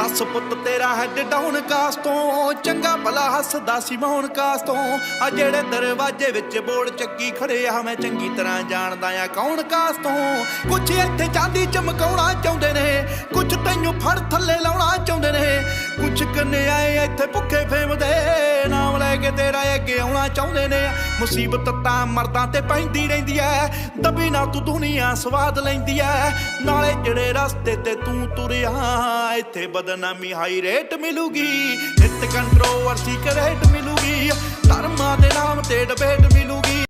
दस पुत तेरा हैड डाउन कास्ट तो चंगा भला हसदा सी मौन कास्ट तो आ जेड़े दरवाजे विच बोर्ड चक्की खड़े आ मैं चंगी तरह जानदा आ कौन कास्ट तो कुछ इत्थे चांदी चमकाउणा चाहुंदे ने कुछ तैनूं फड़ थल्ले लाउणा चाहुंदे ने कुछ कन्याए इत्थे भुखे फेमदे नाम लैके तेरा अगे आउणा चाहुंदे ने मुसीबत तां मर्दां ते पैंदी रहिंदी ऐ दबी ना तू दुनिया स्वाद लैंदी ऐ नाले जेड़े रस्ते ते तू तुरिया इत्थे बदनामी हाई रेट मिलूगी नित कंट्रोवर्सी करेट मिलूगी धर्मां दे नाम ते डिबेट मिलूगी।